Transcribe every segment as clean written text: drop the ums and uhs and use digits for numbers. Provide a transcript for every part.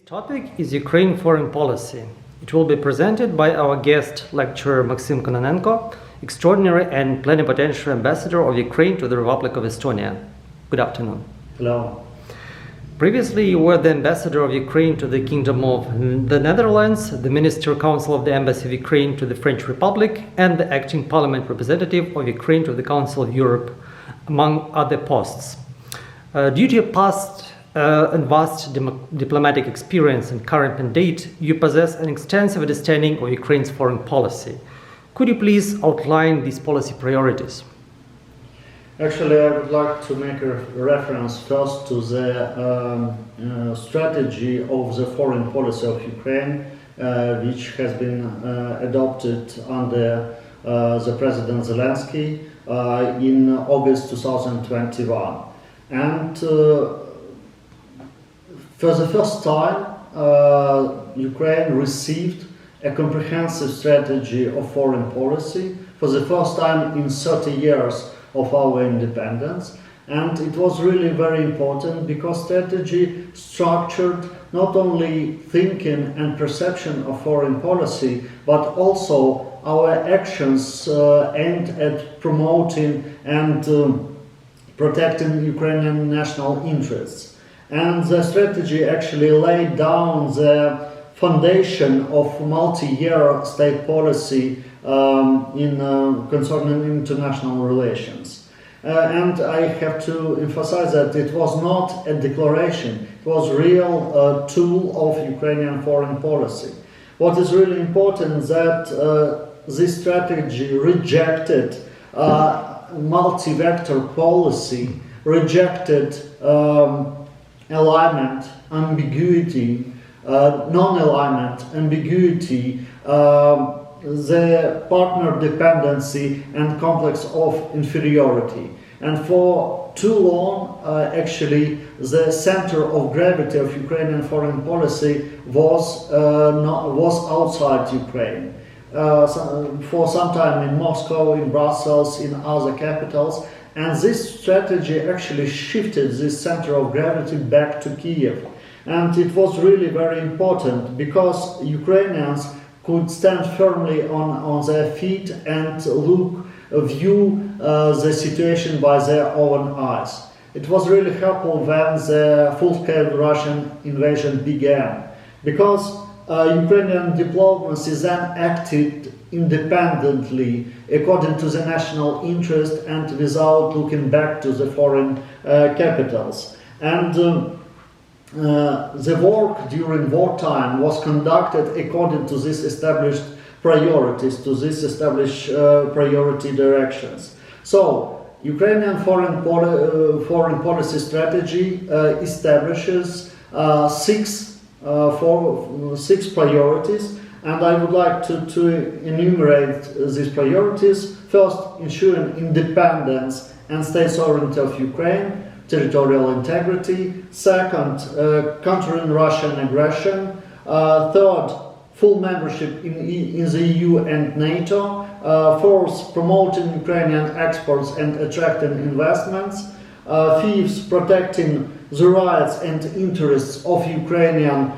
Topic is Ukraine foreign policy. It will be presented by our guest lecturer Maksym Kononenko, extraordinary and plenipotentiary ambassador of Ukraine to the Republic of Estonia. Good afternoon. Hello. Previously, you were the ambassador of Ukraine to the Kingdom of the Netherlands, the Minister Council of the Embassy of Ukraine to the French Republic, and the acting parliament representative of Ukraine to the Council of Europe, among other posts. Due to your past and vast diplomatic experience and current mandate, you possess an extensive understanding of Ukraine's foreign policy. Could you please outline these policy priorities? Actually, I would like to make a reference first to the strategy of the foreign policy of Ukraine, which has been adopted under the President Zelensky in August 2021. And for the first time, Ukraine received a comprehensive strategy of foreign policy for the first time in 30 years of our independence. And it was really very important because strategy structured not only thinking and perception of foreign policy, but also our actions aimed at promoting and protecting Ukrainian national interests. And the strategy actually laid down the foundation of multi-year state policy concerning international relations. And I have to emphasize that it was not a declaration, it was a real tool of Ukrainian foreign policy. What is really important is that this strategy rejected multi-vector policy, rejected alignment, ambiguity, non-alignment, ambiguity, the partner dependency and complex of inferiority. And for too long, actually, the center of gravity of Ukrainian foreign policy was outside Ukraine. For some time in Moscow, in Brussels, in other capitals. And this strategy actually shifted this center of gravity back to Kiev. And it was really very important because Ukrainians could stand firmly on their feet and view the situation by their own eyes. It was really helpful when the full-scale Russian invasion began, because Ukrainian diplomacy then acted independently according to the national interest and without looking back to the foreign capitals. And the work during wartime was conducted according to these established priorities, to these established priority directions. So, Ukrainian foreign policy strategy establishes six priorities, and I would like to enumerate these priorities. First, ensuring independence and state sovereignty of Ukraine, territorial integrity. Second, countering Russian aggression. Third, full membership in the EU and NATO. Fourth, promoting Ukrainian exports and attracting investments. Fifth, protecting the rights and interests of Ukrainian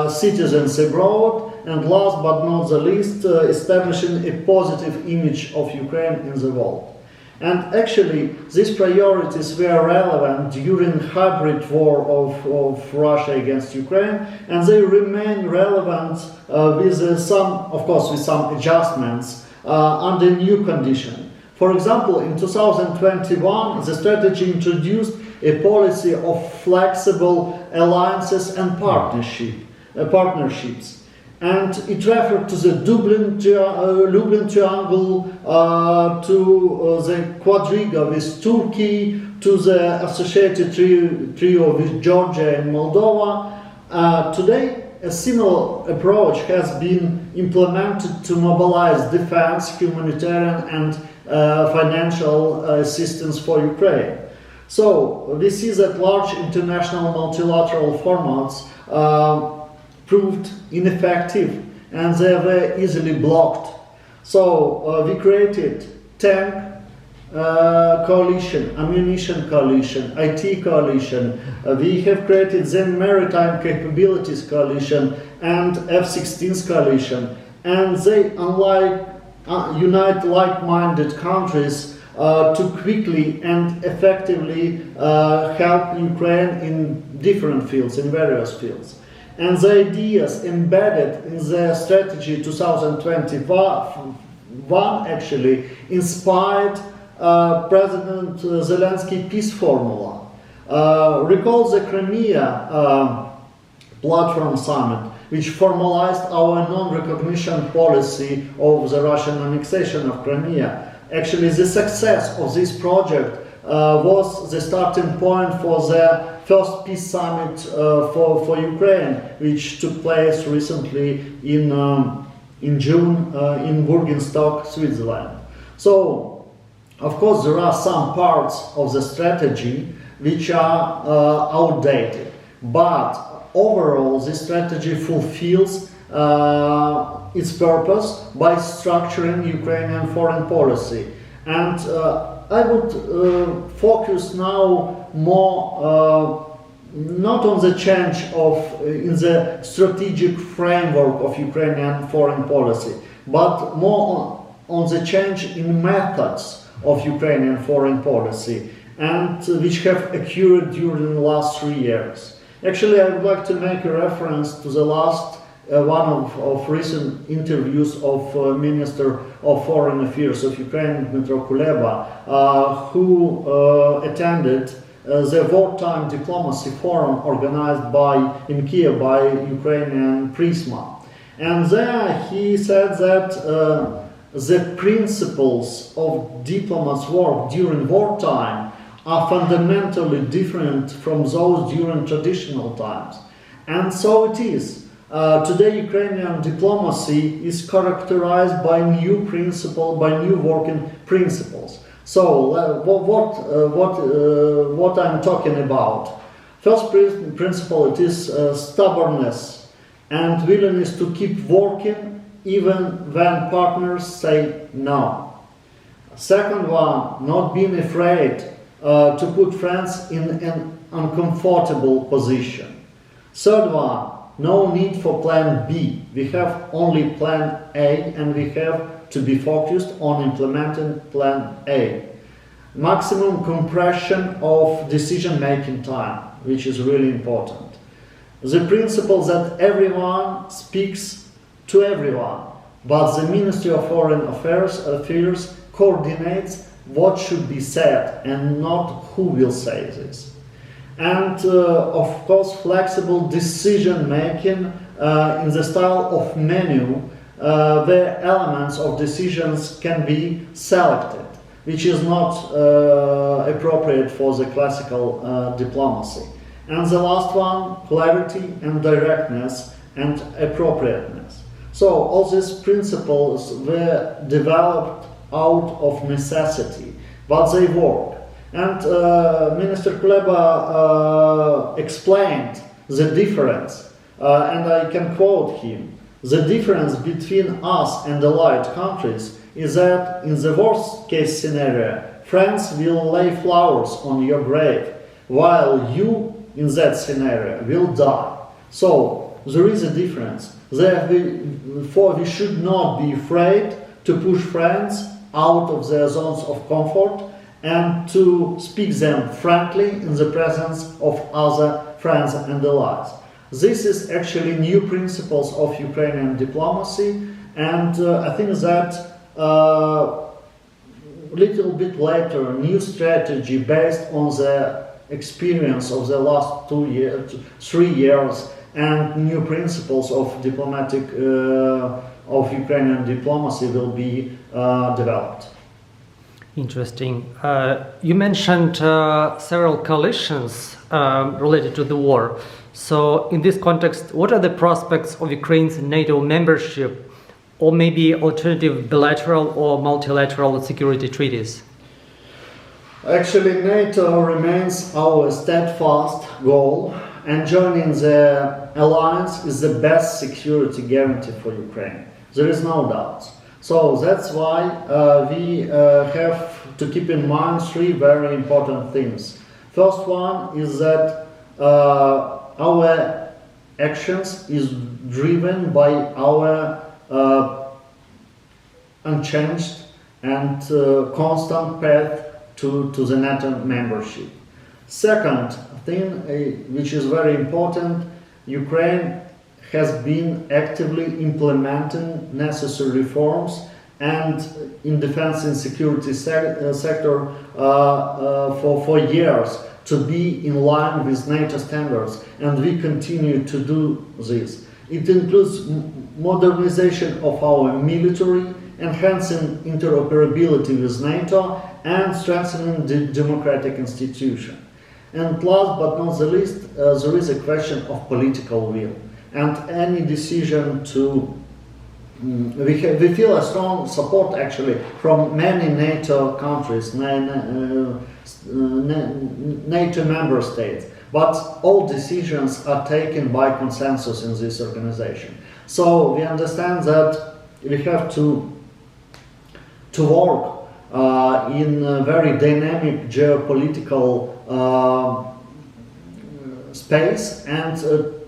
citizens abroad. And last but not the least, establishing a positive image of Ukraine in the world. And actually, these priorities were relevant during hybrid war of Russia against Ukraine, and they remain relevant with some adjustments under new conditions. For example, in 2021, the strategy introduced a policy of flexible alliances and partnerships. And it referred to the Lublin Triangle, to the quadriga with Turkey, to the associated trio with Georgia and Moldova. Today, a similar approach has been implemented to mobilize defense, humanitarian and financial assistance for Ukraine. So, we see that large international multilateral formats proved ineffective and they were easily blocked. So we created 10 coalition, ammunition coalition, IT coalition. We have created then maritime capabilities coalition and F-16s coalition, and they unite like-minded countries to quickly and effectively help Ukraine in different fields, in various fields. And the ideas embedded in the strategy 2021 actually inspired President Zelensky peace formula. Recall the Crimea platform summit, which formalized our non-recognition policy of the Russian annexation of Crimea. Actually, the success of this project was the starting point for the first peace summit for Ukraine, which took place recently in June in Burgenstock, Switzerland. So, of course, there are some parts of the strategy which are outdated, but overall, this strategy fulfills its purpose by structuring Ukrainian foreign policy. And I would focus now more not on the change in the strategic framework of Ukrainian foreign policy, but more on the change in methods of Ukrainian foreign policy, and which have occurred during the last 3 years. Actually, I would like to make a reference to the last one of recent interviews of Minister of Foreign Affairs of Ukraine, Dmytro, who attended the Wartime diplomacy forum organized in Kiev by Ukrainian Prisma. And there he said that the principles of diplomats' work during wartime are fundamentally different from those during traditional times. And so it is. Today, Ukrainian diplomacy is characterized by new working principles. So, what I'm talking about? First principle, it is stubbornness and willingness to keep working even when partners say no. Second one, not being afraid to put friends in an uncomfortable position. Third one, no need for plan B. We have only plan A, and we have to be focused on implementing plan A. Maximum compression of decision-making time, which is really important. The principle that everyone speaks to everyone, but the Ministry of Foreign Affairs coordinates what should be said and not who will say this. And of course, flexible decision making in the style of menu, where elements of decisions can be selected, which is not appropriate for the classical diplomacy. And the last one, clarity and directness and appropriateness. So all these principles were developed out of necessity, but they work. And Minister Kuleba explained the difference, and I can quote him. The difference between us and allied countries is that in the worst case scenario, France will lay flowers on your grave, while you, in that scenario, will die. So there is a difference. Therefore, we should not be afraid to push friends out of their zones of comfort and to speak them frankly in the presence of other friends and allies. This is actually new principles of Ukrainian diplomacy, and I think that little bit later, new strategy based on the experience of the last 3 years and new principles of of Ukrainian diplomacy will be developed. Interesting. You mentioned several coalitions related to the war. So in this context, what are the prospects of Ukraine's NATO membership, or maybe alternative bilateral or multilateral security treaties? Actually, NATO remains our steadfast goal, and joining the alliance is the best security guarantee for Ukraine. There is no doubt. So that's why we have to keep in mind three very important things. First one is that our actions is driven by our unchanged and constant path to the NATO membership. Second thing, which is very important, Ukraine has been actively implementing necessary reforms and in defense and security sector for years to be in line with NATO standards, and we continue to do this. It includes modernization of our military, enhancing interoperability with NATO, and strengthening the democratic institution. And last but not the least, there is a question of political will. And any decision to we feel a strong support actually from many NATO countries, NATO member states, but all decisions are taken by consensus in this organization. So we understand that we have to work in a very dynamic geopolitical space and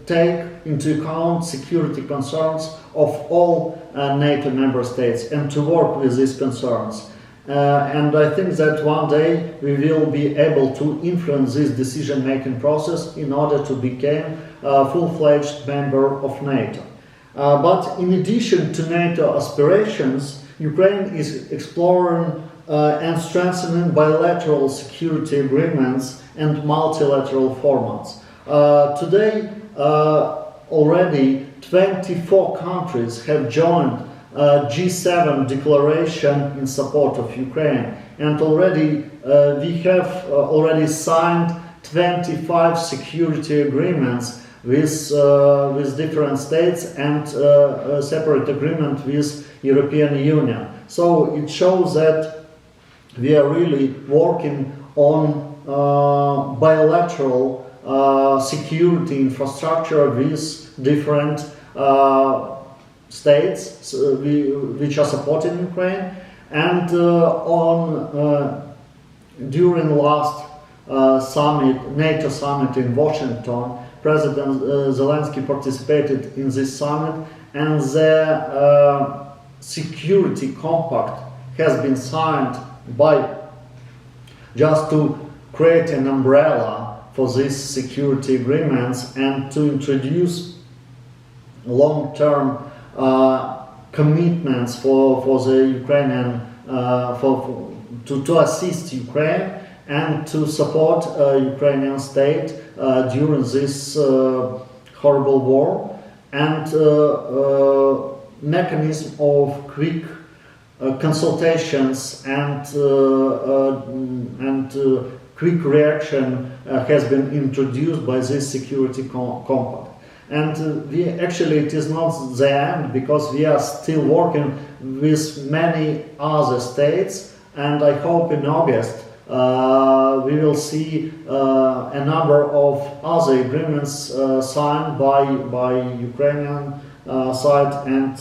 take into account security concerns of all NATO member states and to work with these concerns. And I think that one day we will be able to influence this decision-making process in order to become a full-fledged member of NATO. But in addition to NATO aspirations, Ukraine is exploring and strengthening bilateral security agreements and multilateral formats. Today, already 24 countries have joined G7 declaration in support of Ukraine, and already we have already signed 25 security agreements with different states and a separate agreement with European Union. So it shows that we are really working on bilateral security infrastructure with different states which are supporting Ukraine, and during last NATO summit in Washington, President Zelensky participated in this summit, and the security compact has been signed by just to create an umbrella for these security agreements and to introduce long-term commitments for the Ukrainian to assist Ukraine and to support Ukrainian state during this horrible war, and mechanism of quick consultations and quick reaction has been introduced by this security compact. And we actually, it is not the end, because we are still working with many other states, and I hope in August we will see a number of other agreements signed by Ukrainian side and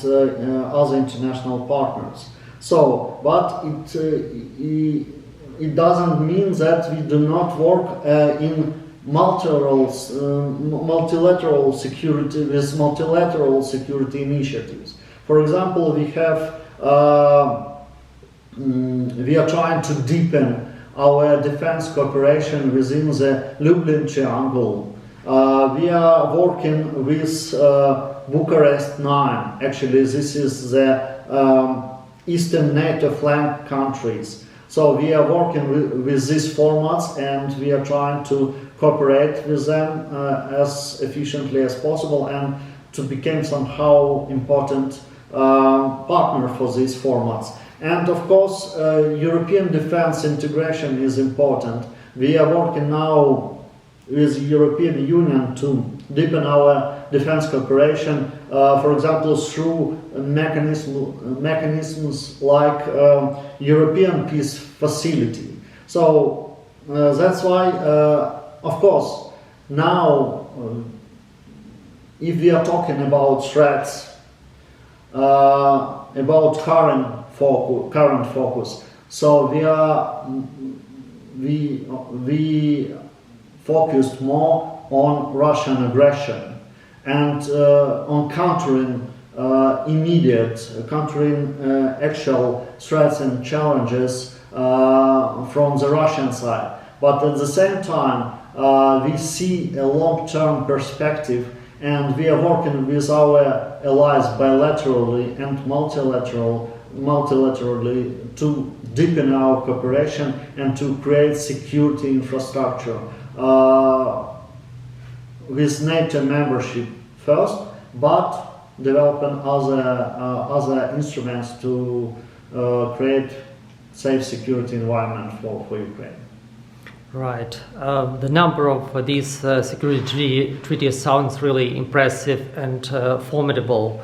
other international partners. So, but it doesn't mean that we do not work in multilateral security with multilateral security initiatives. For example, we have we are trying to deepen our defense cooperation within the Lublin Triangle. We are working with Bucharest 9. Actually, this is the Eastern NATO flank countries. So we are working with these formats, and we are trying to cooperate with them as efficiently as possible and to become somehow important partner for these formats. And of course, European defense integration is important. We are working now with the European Union to deepen our defense cooperation, for example, through mechanisms like European Peace Facility. So that's why, of course, now if we are talking about threats, about current focus, So we focused more on Russian aggression and on countering actual threats and challenges from the Russian side. But at the same time, we see a long-term perspective, and we are working with our allies bilaterally and multilaterally to deepen our cooperation and to create security infrastructure with NATO membership first, but developing other instruments to create safe security environment for Ukraine. Right. The number of these security treaties sounds really impressive and formidable.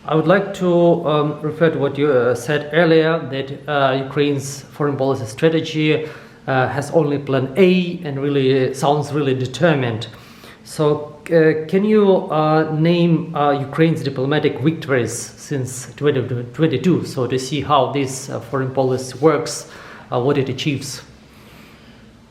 I would like to refer to what you said earlier, that Ukraine's foreign policy strategy has only plan A and really sounds really determined. So can you name Ukraine's diplomatic victories since 2022, so to see how this foreign policy works, what it achieves?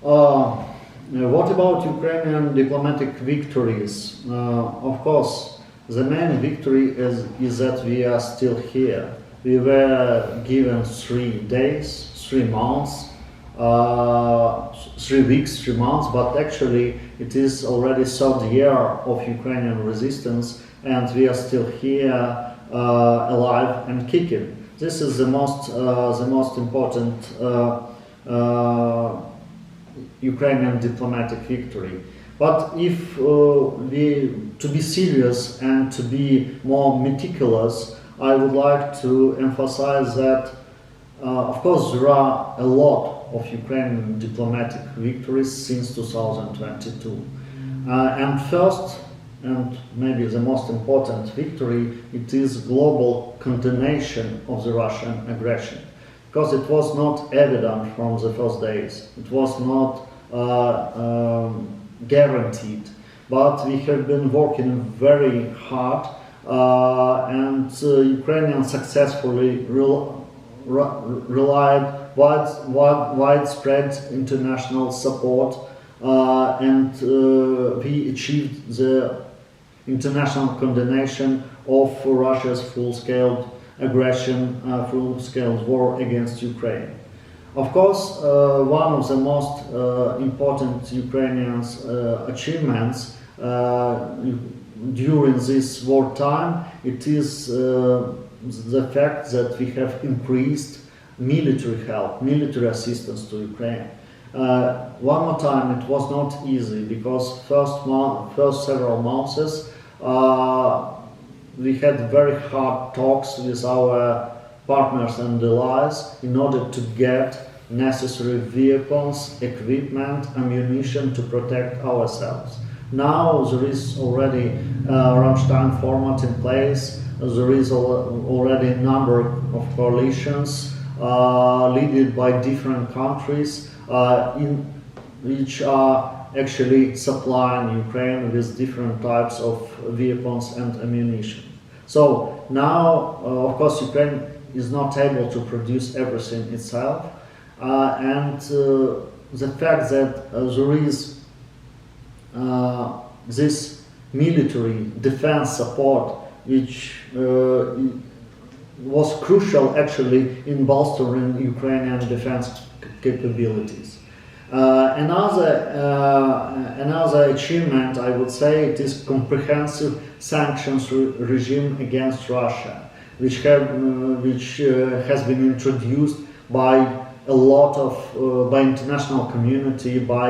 What about Ukrainian diplomatic victories? Of course, the main victory is that we are still here. We were given 3 days, 3 months, 3 weeks, 3 months, but actually it is already 3rd year of Ukrainian resistance, and we are still here, alive and kicking. This is the most important Ukrainian diplomatic victory. But if to be serious and to be more meticulous, I would like to emphasize that, of course, there are a lot of Ukrainian diplomatic victories since 2022. And first, and maybe the most important victory, it is global condemnation of the Russian aggression. Because it was not evident from the first days. It was not guaranteed. But we have been working very hard, and Ukrainians successfully relied widespread international support, and we achieved the international condemnation of Russia's full-scale aggression, full-scale war against Ukraine. Of course, one of the most important Ukrainian achievements during this wartime, it is the fact that we have increased military help, military assistance to Ukraine. One more time, it was not easy because first several months we had very hard talks with our partners and allies in order to get necessary vehicles, equipment, ammunition to protect ourselves. Now there is already Ramstein format in place. There is already a number of coalitions led by different countries in which are actually supplying Ukraine with different types of vehicles and ammunition. So now, of course, Ukraine is not able to produce everything itself, and the fact that there is this military defense support, which was crucial actually in bolstering Ukrainian defense capabilities. Another achievement, I would say, it is comprehensive sanctions regime against Russia, which has been introduced by a lot of by international community, by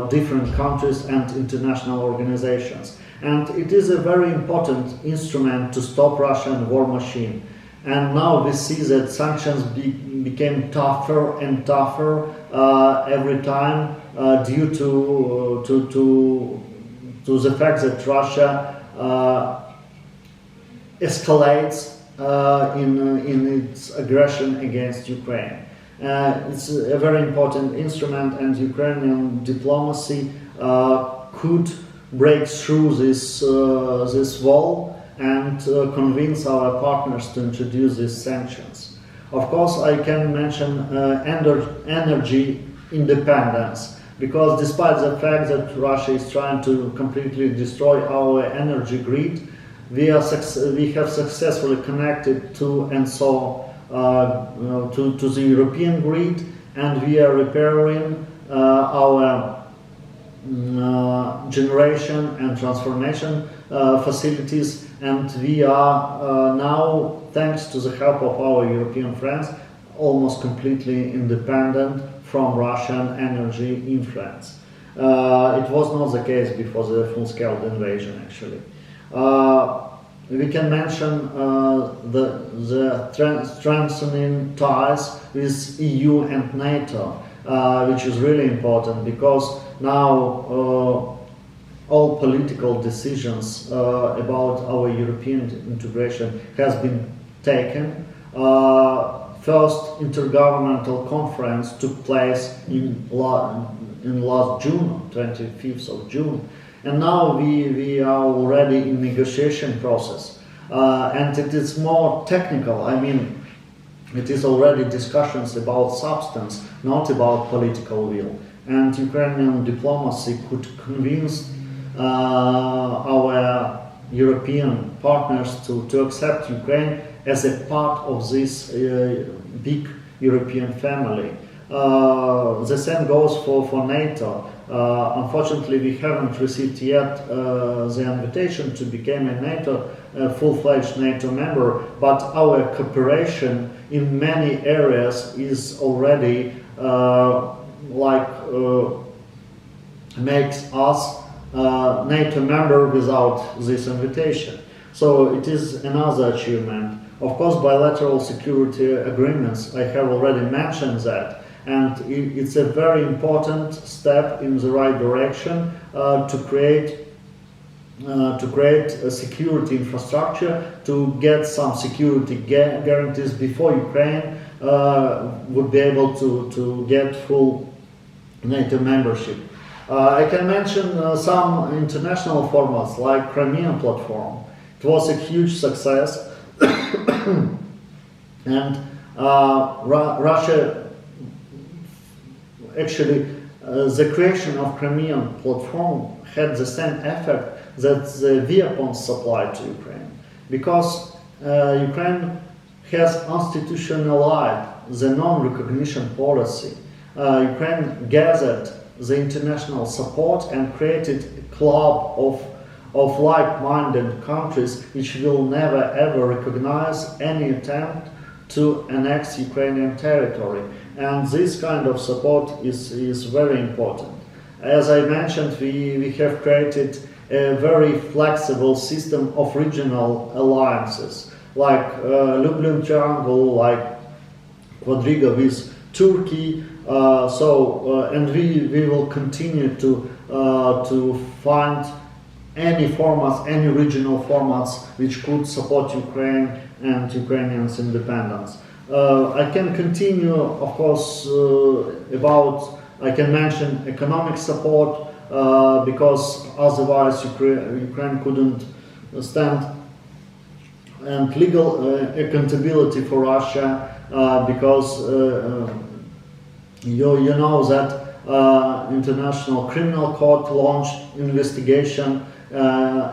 different countries and international organizations, and it is a very important instrument to stop Russian war machine. And now we see that sanctions became tougher and tougher every time due to the fact that Russia escalates in its aggression against Ukraine. It's a very important instrument, and Ukrainian diplomacy could break through this wall and convince our partners to introduce these sanctions. Of course, I can mention energy independence, because despite the fact that Russia is trying to completely destroy our energy grid, we have successfully connected to the European grid, and we are repairing our generation and transformation facilities, and we are now, thanks to the help of our European friends, almost completely independent from Russian energy influence. It was not the case before the full-scale invasion, actually. We can mention the strengthening ties with EU and NATO, which is really important, because now all political decisions about our European integration has been taken. First intergovernmental conference took place in last June, 25th of June, and now we are already in negotiation process, and it is more technical. I mean, it is already discussions about substance, not about political will. And Ukrainian diplomacy could convince our European partners to accept Ukraine as a part of this big European family. The same goes for NATO. Unfortunately, we haven't received yet the invitation to become a full-fledged NATO member, but our cooperation in many areas is already makes us NATO member without this invitation. So it is another achievement. Of course, bilateral security agreements, I have already mentioned that, and it's a very important step in the right direction to create a security infrastructure, to get some security guarantees before Ukraine would be able to get full NATO membership. I can mention some international formats like Crimean platform. It was a huge success, and Russia actually, the creation of Crimean platform had the same effect that the weapons supplied to Ukraine, because Ukraine has institutionalized the non-recognition policy. Ukraine gathered the international support and created a club of like-minded countries which will never ever recognize any attempt to annex Ukrainian territory. And this kind of support is very important. As I mentioned, we have created a very flexible system of regional alliances, like Lublin Triangle, like Quadriga with Turkey. And we will continue to find any formats, any regional formats which could support Ukraine and Ukrainians' independence. I can continue, of course, I can mention economic support, because otherwise Ukraine couldn't stand, and legal accountability for Russia, because you know that International Criminal Court launched investigation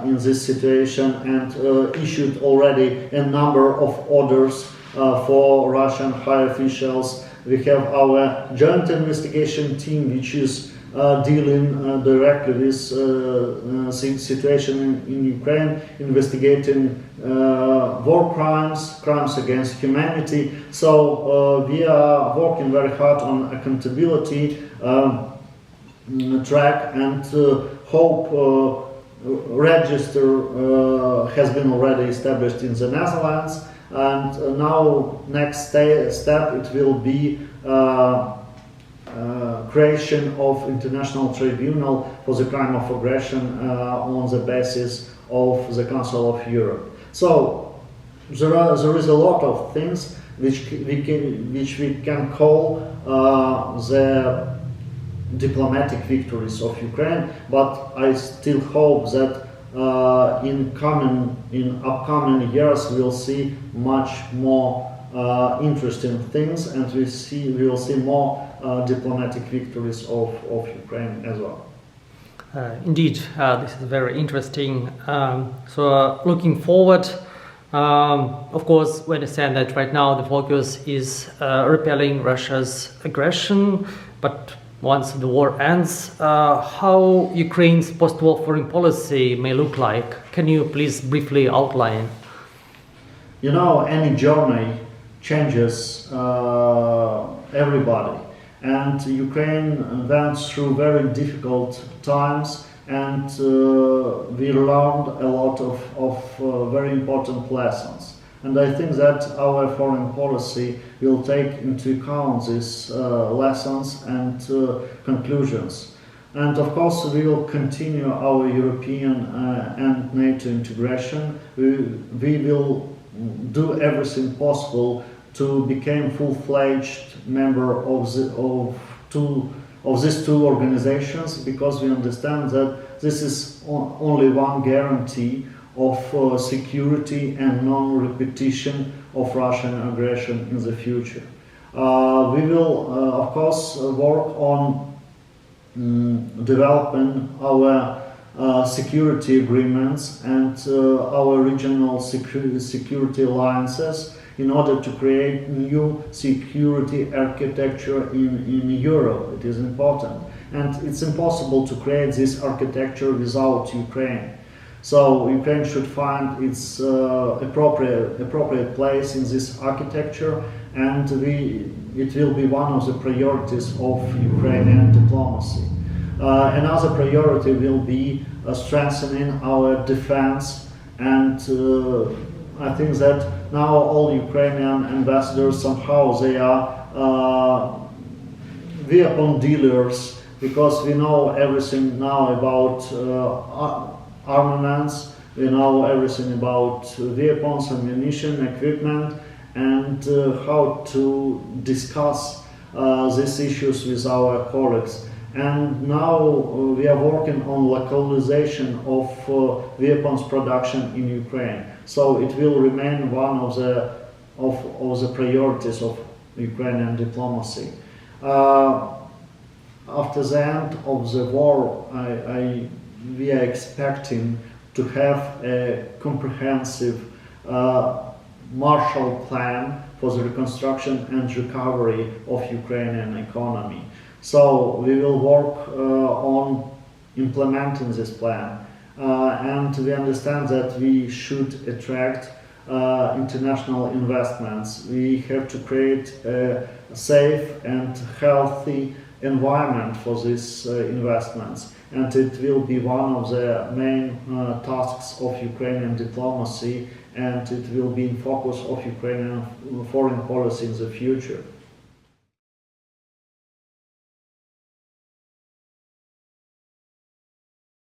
in this situation and issued already a number of orders for Russian high officials. We have our joint investigation team, which is dealing directly with situation in Ukraine, investigating war crimes, crimes against humanity. So we are working very hard on accountability track, and hope register has been already established in the Netherlands, and now next step it will be creation of international tribunal for the crime of aggression on the basis of the Council of Europe. So there is a lot of things which we can call the diplomatic victories of Ukraine, but I still hope that in upcoming years we'll see much more interesting things, and we will see more diplomatic victories of Ukraine as well. Indeed, this is very interesting. Looking forward, of course, we understand that right now the focus is repelling Russia's aggression, but once the war ends, how Ukraine's post-war foreign policy may look like? Can you please briefly outline? You know, any journey changes everybody. And Ukraine went through very difficult times, and we learned a lot of very important lessons. And I think that our foreign policy will take into account these lessons and conclusions. And of course, we will continue our European and NATO integration. We will do everything possible to become full-fledged member of these two organizations, because we understand that this is only one guarantee of security and non-repetition of Russian aggression in the future. We will, of course, work on developing our security agreements and our regional security alliances in order to create new security architecture in Europe. It is important. And it's impossible to create this architecture without Ukraine. So Ukraine should find its appropriate place in this architecture, and it will be one of the priorities of Ukrainian diplomacy. Another priority will be strengthening our defense, and I think that now all Ukrainian ambassadors, somehow they are weapon dealers, because we know everything now about armaments, we know everything about weapons, ammunition, equipment, and how to discuss these issues with our colleagues. And now we are working on localization of weapons production in Ukraine. So it will remain one of the priorities of Ukrainian diplomacy. After the end of the war, we are expecting to have a comprehensive Marshall Plan for the reconstruction and recovery of Ukrainian economy. So we will work on implementing this plan, and we understand that we should attract international investments. We have to create a safe and healthy environment for these investments, and it will be one of the main tasks of Ukrainian diplomacy, and it will be in focus of Ukrainian foreign policy in the future.